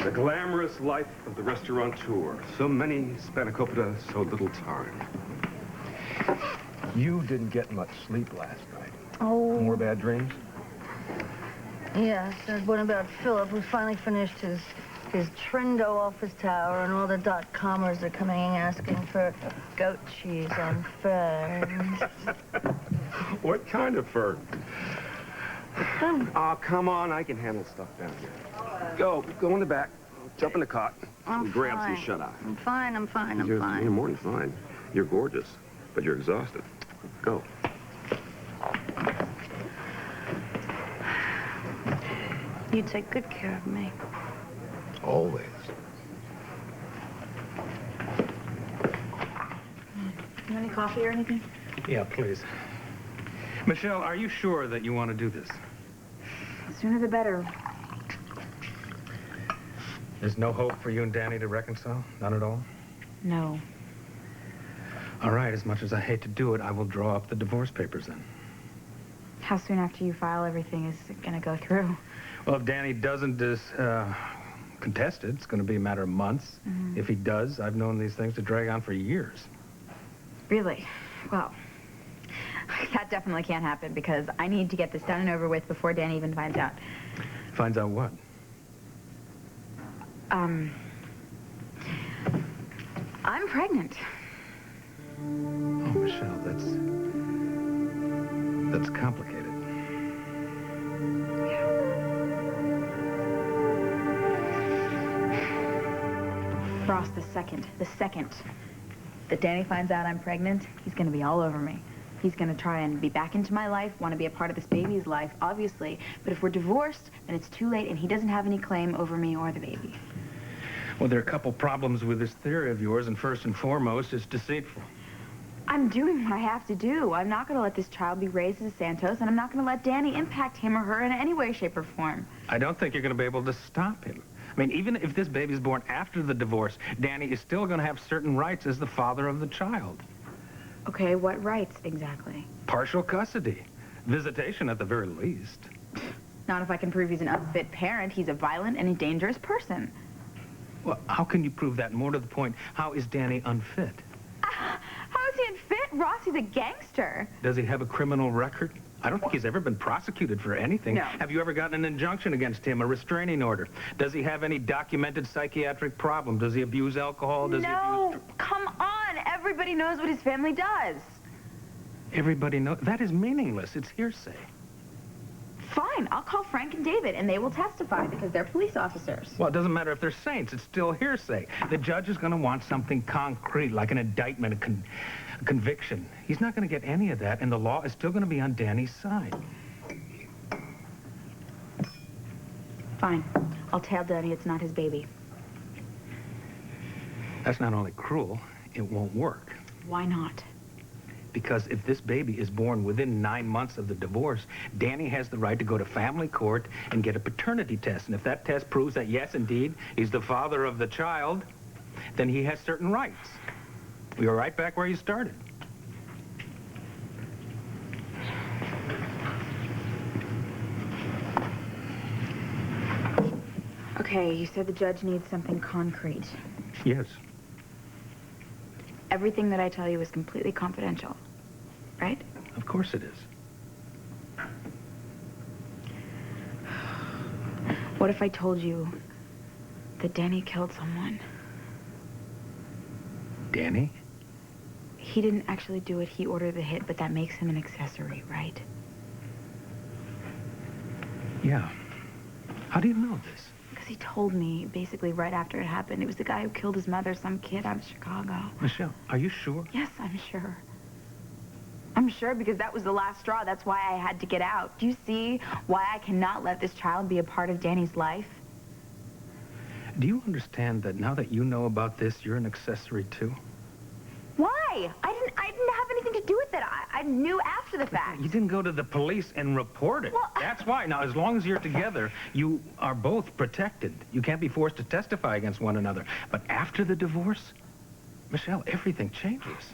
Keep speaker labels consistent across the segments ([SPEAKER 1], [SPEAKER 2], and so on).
[SPEAKER 1] The glamorous life of the restaurateur. So many spanakopita, so little time. You didn't get much sleep last night.
[SPEAKER 2] Oh.
[SPEAKER 1] More bad dreams?
[SPEAKER 2] Yes, there's one about Philip, who's finally finished his Trendo office tower, and all the .comers are coming in asking for goat cheese on ferns.
[SPEAKER 1] What kind of fern? Oh, come on, I can handle stuff down here. Go in the back, jump in the cot, and grab some shut-eye.
[SPEAKER 2] I'm fine. I'm fine.
[SPEAKER 1] You're more than fine. You're gorgeous, but you're exhausted. Go.
[SPEAKER 2] You take good care of me.
[SPEAKER 1] Always.
[SPEAKER 3] You want any coffee or anything?
[SPEAKER 4] Yeah, please. Michelle, are you sure that you want to do this?
[SPEAKER 3] The sooner the better.
[SPEAKER 4] There's no hope for you and Danny to reconcile? None at all?
[SPEAKER 3] No.
[SPEAKER 4] All right, as much as I hate to do it, I will draw up the divorce papers then.
[SPEAKER 3] How soon after you file everything is it going to go through?
[SPEAKER 4] Well, if Danny doesn't contest it, it's going to be a matter of months.
[SPEAKER 3] Mm-hmm.
[SPEAKER 4] If he does, I've known these things to drag on for years.
[SPEAKER 3] Really? Well, that definitely can't happen because I need to get this done and over with before Danny even finds out.
[SPEAKER 4] Finds out what?
[SPEAKER 3] I'm pregnant.
[SPEAKER 4] Oh, Michelle, that's complicated.
[SPEAKER 3] Ross, the second that Danny finds out I'm pregnant, he's going to be all over me. He's going to try and be back into my life, want to be a part of this baby's life, obviously. But if we're divorced, then it's too late, and he doesn't have any claim over me or the baby.
[SPEAKER 4] Well, there are a couple problems with this theory of yours, and first and foremost, it's deceitful.
[SPEAKER 3] I'm doing what I have to do. I'm not going to let this child be raised as a Santos, and I'm not going to let Danny impact him or her in any way, shape, or form.
[SPEAKER 4] I don't think you're going to be able to stop him. I mean, even if this baby's born after the divorce, Danny is still going to have certain rights as the father of the child.
[SPEAKER 3] Okay, what rights exactly?
[SPEAKER 4] Partial custody. Visitation at the very least.
[SPEAKER 3] Not if I can prove he's an unfit parent. He's a violent and a dangerous person.
[SPEAKER 4] Well, how can you prove that? More to the point, how is Danny unfit?
[SPEAKER 3] How is he unfit? Ross, he's a gangster.
[SPEAKER 4] Does he have a criminal record? I don't think he's ever been prosecuted for anything.
[SPEAKER 3] No.
[SPEAKER 4] Have you ever gotten an injunction against him, a restraining order? Does he have any documented psychiatric problem? Does he abuse alcohol? Does he abuse...
[SPEAKER 3] Come on. Everybody knows what his family does.
[SPEAKER 4] Everybody knows? That is meaningless. It's hearsay.
[SPEAKER 3] Fine. I'll call Frank and David, and they will testify because they're police officers.
[SPEAKER 4] Well, it doesn't matter if they're saints. It's still hearsay. The judge is going to want something concrete, like an indictment, a conviction. He's not going to get any of that, and the law is still going to be on Danny's side.
[SPEAKER 3] Fine. I'll tell Danny it's not his baby.
[SPEAKER 4] That's not only cruel, it won't work.
[SPEAKER 3] Why not?
[SPEAKER 4] Because if this baby is born within 9 months of the divorce, Danny has the right to go to family court and get a paternity test. And if that test proves that, yes, indeed, he's the father of the child, then he has certain rights. We are right back where you started.
[SPEAKER 3] Okay, you said the judge needs something concrete.
[SPEAKER 4] Yes.
[SPEAKER 3] Everything that I tell you is completely confidential, right?
[SPEAKER 4] Of course it is.
[SPEAKER 3] What if I told you that Danny killed someone?
[SPEAKER 4] Danny?
[SPEAKER 3] He didn't actually do it. He ordered the hit, but that makes him an accessory, right?
[SPEAKER 4] Yeah. How do you know this?
[SPEAKER 3] Because he told me, basically, right after it happened. It was the guy who killed his mother, some kid out of Chicago.
[SPEAKER 4] Michelle, are you sure?
[SPEAKER 3] Yes, I'm sure. I'm sure because that was the last straw. That's why I had to get out. Do you see why I cannot let this child be a part of Danny's life?
[SPEAKER 4] Do you understand that now that you know about this, you're an accessory too?
[SPEAKER 3] Why? I didn't have anything to do with it. I knew after the fact.
[SPEAKER 4] You didn't go to the police and report it.
[SPEAKER 3] Well,
[SPEAKER 4] That's why. Now, as long as you're together, you are both protected. You can't be forced to testify against one another. But after the divorce, Michelle, everything changes.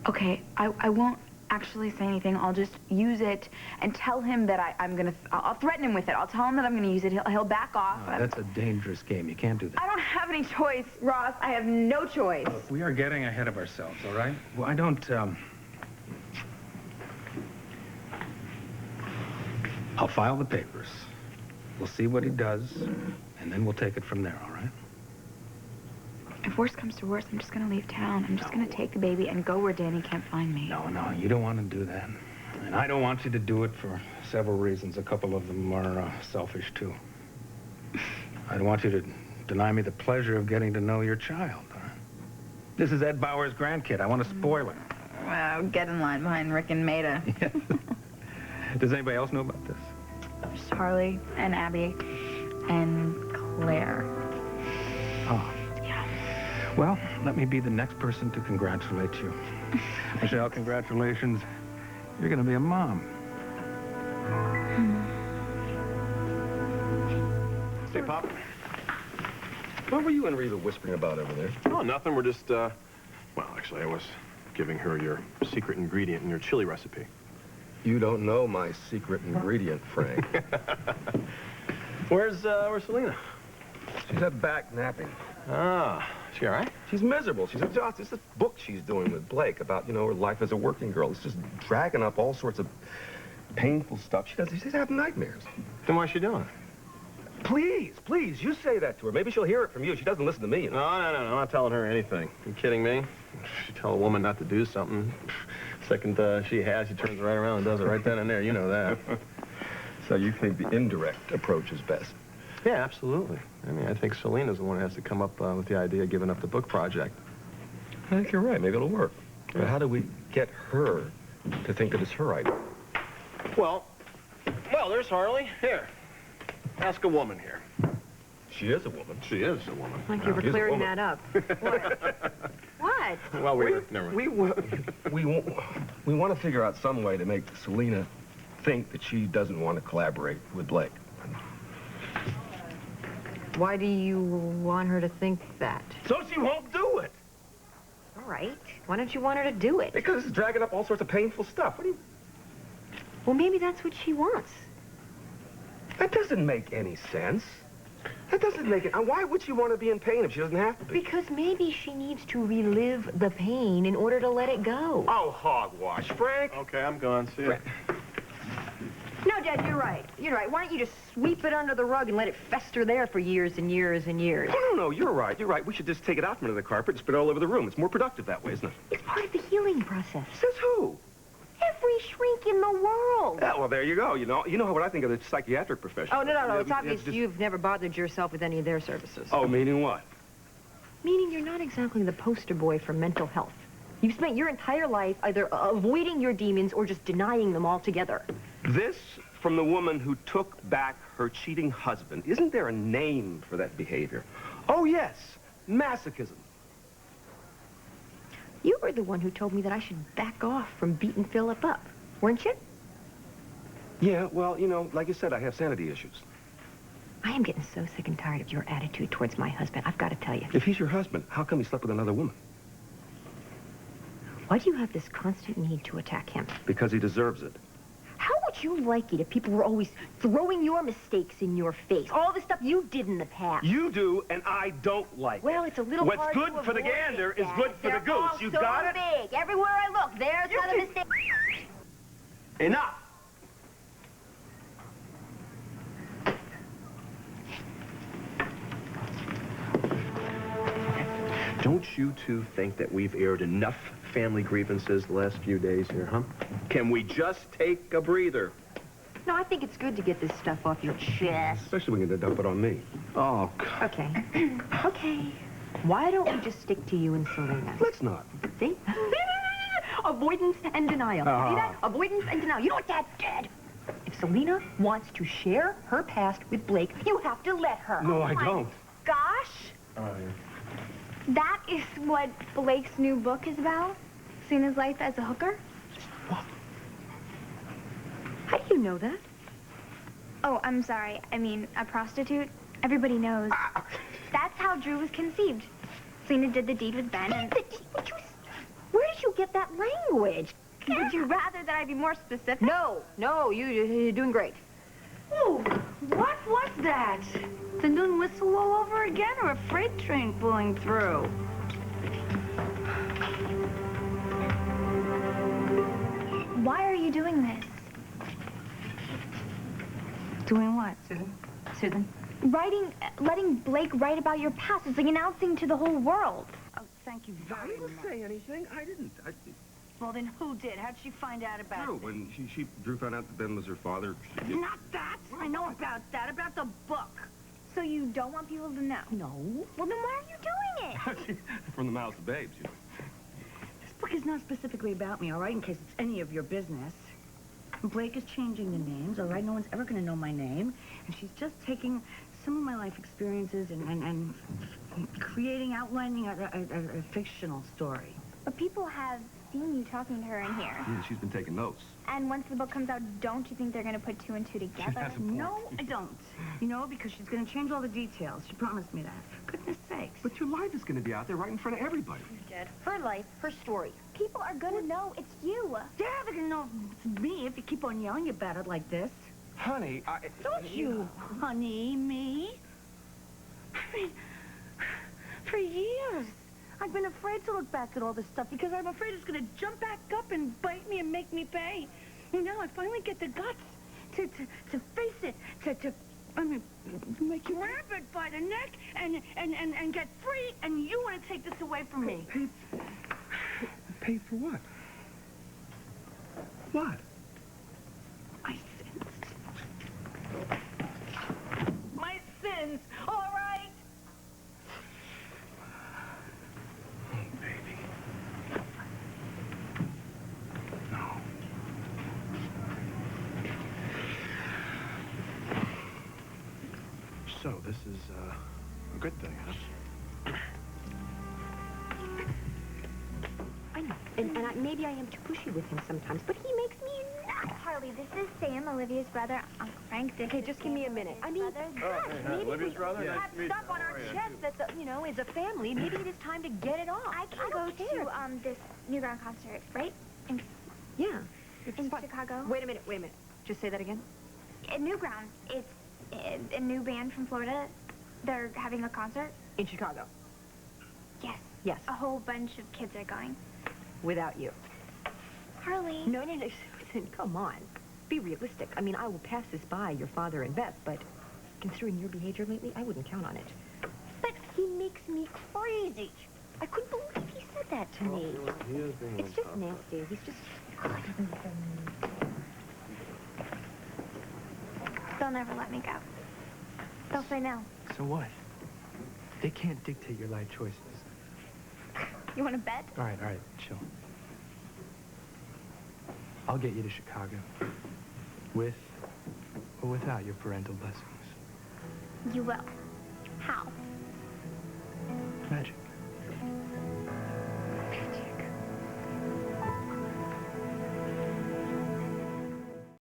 [SPEAKER 3] Okay, I won't actually say anything. I'll just use it and tell him that I'll threaten him with it. I'll tell him that I'm gonna use it. He'll back off.
[SPEAKER 4] No, that's a dangerous game. You can't do that.
[SPEAKER 3] I don't have any choice, Ross. I have no choice.
[SPEAKER 4] Look, we are getting ahead of ourselves, all right? Why don't, I'll file the papers. We'll see what he does, and then we'll take it from there, all right?
[SPEAKER 3] If worse comes to worse, I'm just gonna leave town. I'm just gonna take the baby and go where Danny can't find me.
[SPEAKER 4] No, you don't want to do that. And I don't want you to do it for several reasons. A couple of them are selfish, too. I don't want you to deny me the pleasure of getting to know your child. All right? This is Ed Bauer's grandkid. I want to spoil it.
[SPEAKER 3] Wow, get in line behind Rick and Maida.
[SPEAKER 4] Does anybody else know about this?
[SPEAKER 3] There's Harley and Abby and Claire.
[SPEAKER 4] Oh.
[SPEAKER 3] Yeah.
[SPEAKER 4] Well, let me be the next person to congratulate you. Michelle, congratulations. You're going to be a mom.
[SPEAKER 1] Hey, Pop.
[SPEAKER 5] What were you and Reva whispering about over there?
[SPEAKER 1] Oh, nothing. We're just, well, actually, I was giving her your secret ingredient in your chili recipe.
[SPEAKER 5] You don't know my secret ingredient, Frank.
[SPEAKER 1] Where's Selena?
[SPEAKER 5] She's at back napping.
[SPEAKER 1] Ah, she all right?
[SPEAKER 5] She's miserable. She's exhausted. It's this book she's doing with Blake about, you know, her life as a working girl. It's just dragging up all sorts of painful stuff. She's having nightmares.
[SPEAKER 1] Then what's she doing?
[SPEAKER 5] Please, you say that to her. Maybe she'll hear it from you. She doesn't listen to me, you know.
[SPEAKER 1] No, I'm not telling her anything. You kidding me? You tell a woman not to do something. Second she turns right around and does it right then and there. You know that.
[SPEAKER 5] So you think the indirect approach is best?
[SPEAKER 1] Yeah, absolutely. I mean, I think Selena's the one who has to come up with the idea of giving up the book project.
[SPEAKER 5] I think you're right. Maybe it'll work. But how do we get her to think that it's her idea?
[SPEAKER 1] Well, there's Harley. Here. Ask a woman here.
[SPEAKER 5] She is a woman.
[SPEAKER 1] She is a woman.
[SPEAKER 6] Like you were
[SPEAKER 5] She's a
[SPEAKER 6] clearing
[SPEAKER 5] woman.
[SPEAKER 6] that up. What? What?
[SPEAKER 1] Well, never mind.
[SPEAKER 5] We want to figure out some way to make Selena think that she doesn't want to collaborate with Blake.
[SPEAKER 6] Why do you want her to think that?
[SPEAKER 5] So she won't do it.
[SPEAKER 6] All right. Why don't you want her to do it?
[SPEAKER 5] Because it's dragging up all sorts of painful stuff. What do you...
[SPEAKER 6] Well, maybe that's what she wants.
[SPEAKER 5] That doesn't make any sense. That doesn't make it... Why would she want to be in pain if she doesn't have to be?
[SPEAKER 6] Because maybe she needs to relive the pain in order to let it go.
[SPEAKER 5] Oh, hogwash, Frank.
[SPEAKER 1] Okay, I'm gone. See ya.
[SPEAKER 6] No, Dad, you're right. You're right. Why don't you just sweep it under the rug and let it fester there for years and years and years?
[SPEAKER 5] No, you're right. You're right. We should just take it out from under the carpet and spread it all over the room. It's more productive that way, isn't it?
[SPEAKER 6] It's part of the healing process.
[SPEAKER 5] Says who?
[SPEAKER 6] Every shrink in the world.
[SPEAKER 5] Yeah, well, there you go. You know what I think of the psychiatric profession.
[SPEAKER 6] Oh, no. It's
[SPEAKER 5] Yeah,
[SPEAKER 6] obvious
[SPEAKER 5] just-
[SPEAKER 6] you've never bothered yourself with any of their services.
[SPEAKER 5] Oh, meaning what?
[SPEAKER 6] Meaning you're not exactly the poster boy for mental health. You've spent your entire life either avoiding your demons or just denying them altogether.
[SPEAKER 5] This from the woman who took back her cheating husband. Isn't there a name for that behavior? Oh, yes. Masochism.
[SPEAKER 6] You were the one who told me that I should back off from beating Philip up, weren't you?
[SPEAKER 5] Yeah, well, you know, like you said, I have sanity issues.
[SPEAKER 6] I am getting so sick and tired of your attitude towards my husband. I've got to tell you.
[SPEAKER 5] If he's your husband, how come he slept with another woman?
[SPEAKER 6] Why do you have this constant need to attack him?
[SPEAKER 5] Because he deserves it.
[SPEAKER 6] How would you like it if people were always throwing your mistakes in your face? All the stuff you did in the past.
[SPEAKER 5] You do, and I don't like it.
[SPEAKER 6] Well, it's a little
[SPEAKER 5] What's
[SPEAKER 6] hard
[SPEAKER 5] good
[SPEAKER 6] to
[SPEAKER 5] for the
[SPEAKER 6] avoid
[SPEAKER 5] gander
[SPEAKER 6] it,
[SPEAKER 5] is
[SPEAKER 6] Dad.
[SPEAKER 5] good for the
[SPEAKER 6] They're
[SPEAKER 5] goose.
[SPEAKER 6] all
[SPEAKER 5] You
[SPEAKER 6] so
[SPEAKER 5] got it?
[SPEAKER 6] big. Everywhere I look, there's
[SPEAKER 5] You
[SPEAKER 6] not a
[SPEAKER 5] can-
[SPEAKER 6] mistake.
[SPEAKER 5] Enough!
[SPEAKER 1] Don't you two think that we've aired enough family grievances the last few days here, huh? Can we just take a breather?
[SPEAKER 6] No, I think it's good to get this stuff off your chest.
[SPEAKER 5] Especially when you dump it on me.
[SPEAKER 1] Oh, God.
[SPEAKER 6] Okay. Okay. Why don't we just stick to you and Selena?
[SPEAKER 5] Let's not.
[SPEAKER 6] See? Avoidance and denial. See that? Avoidance and denial. You know what Dad did? If Selena wants to share her past with Blake, you have to let her.
[SPEAKER 5] No, I don't.
[SPEAKER 3] Gosh. That is what Blake's new book is about? Selena's life as a hooker?
[SPEAKER 6] How do you know that?
[SPEAKER 3] Oh, I'm sorry. I mean, a prostitute. Everybody knows. That's how Drew was conceived. Selena did the deed with Ben and...
[SPEAKER 6] Where did you get that language?
[SPEAKER 3] Would you rather that I be more specific?
[SPEAKER 6] No, you're doing great.
[SPEAKER 2] Oh, what was that? The noon whistle all over again, or a freight train pulling through?
[SPEAKER 3] Why are you doing this?
[SPEAKER 2] Doing what?
[SPEAKER 3] Susan? Letting Blake write about your past. It's like announcing to the whole world.
[SPEAKER 2] Oh, thank you
[SPEAKER 5] I
[SPEAKER 2] very
[SPEAKER 5] didn't
[SPEAKER 2] much.
[SPEAKER 5] say anything. I didn't.
[SPEAKER 2] Well, then who did? How'd she find out about
[SPEAKER 5] Drew,
[SPEAKER 2] it?
[SPEAKER 5] when Drew found out that Ben was her father,
[SPEAKER 2] Not that. I know about that. About the book.
[SPEAKER 3] So you don't want people to know?
[SPEAKER 2] No.
[SPEAKER 3] Well, then why are you doing it?
[SPEAKER 5] from the mouths of babes, you know.
[SPEAKER 2] This book is not specifically about me, all right? In case it's any of your business. Blake is changing the names, all right? No one's ever going to know my name. And she's just taking some of my life experiences and creating, outlining a fictional story.
[SPEAKER 3] But people have seen you talking to her in here.
[SPEAKER 5] Yeah, she's been taking notes.
[SPEAKER 3] And once the book comes out, don't you think they're going to put two and two together?
[SPEAKER 5] has a point.
[SPEAKER 2] No, I don't. You know, because she's going to change all the details. She promised me that. For goodness sakes.
[SPEAKER 5] But your life is going to be out there right in front of everybody.
[SPEAKER 6] Her life, her story.
[SPEAKER 3] People are going to know it's you.
[SPEAKER 2] Yeah, they're going to know it's me if you keep on yelling about it like this.
[SPEAKER 5] Honey,
[SPEAKER 2] Don't you, honey, me? I mean, for years, I've been afraid to look back at all this stuff because I'm afraid it's going to jump back up and bite me and make me pay. And now I finally get the guts to face it, I mean, make you grab it by the neck and get free, and you want to take this away from me.
[SPEAKER 5] Pay for what? What?
[SPEAKER 2] My sins. My sins, all right?
[SPEAKER 5] Oh, baby. No.
[SPEAKER 1] So, this is a good thing, huh?
[SPEAKER 6] I know. And maybe I am too pushy with him sometimes, but he makes me nuts.
[SPEAKER 3] Harley, this is Sam, Olivia's brother. Uncle Frank, this
[SPEAKER 6] Okay,
[SPEAKER 3] is
[SPEAKER 6] just give me a minute. I mean,
[SPEAKER 3] brother.
[SPEAKER 6] maybe
[SPEAKER 1] Olivia's
[SPEAKER 6] we
[SPEAKER 1] brother?
[SPEAKER 6] have
[SPEAKER 1] Nice to meet
[SPEAKER 6] stuff
[SPEAKER 1] you.
[SPEAKER 6] on our
[SPEAKER 1] How are you?
[SPEAKER 6] chest that, is a family. Maybe it is time to get it off.
[SPEAKER 3] I can
[SPEAKER 6] don't
[SPEAKER 3] go
[SPEAKER 6] care.
[SPEAKER 3] to this Newground concert, right?
[SPEAKER 6] Yeah. It's
[SPEAKER 3] In
[SPEAKER 6] fun.
[SPEAKER 3] Chicago.
[SPEAKER 6] Wait a minute. Just say that again.
[SPEAKER 3] Newground. It's a new band from Florida. They're having a concert.
[SPEAKER 6] In Chicago.
[SPEAKER 3] Yes.
[SPEAKER 6] Yes.
[SPEAKER 3] A whole bunch of kids are going.
[SPEAKER 6] Without you.
[SPEAKER 3] Harley.
[SPEAKER 6] No. Listen, come on. Be realistic. I mean, I will pass this by your father and Beth, but considering your behavior lately, I wouldn't count on it. But he makes me crazy. I couldn't believe he said that to me.
[SPEAKER 1] He is being
[SPEAKER 6] It's just nasty. He's just...
[SPEAKER 3] They'll never let me go. They'll say no.
[SPEAKER 4] So what? They can't dictate your life choices.
[SPEAKER 3] You want to bet?
[SPEAKER 4] All right, chill. I'll get you to Chicago. With or without your parental blessings.
[SPEAKER 3] You will. How?
[SPEAKER 4] Magic.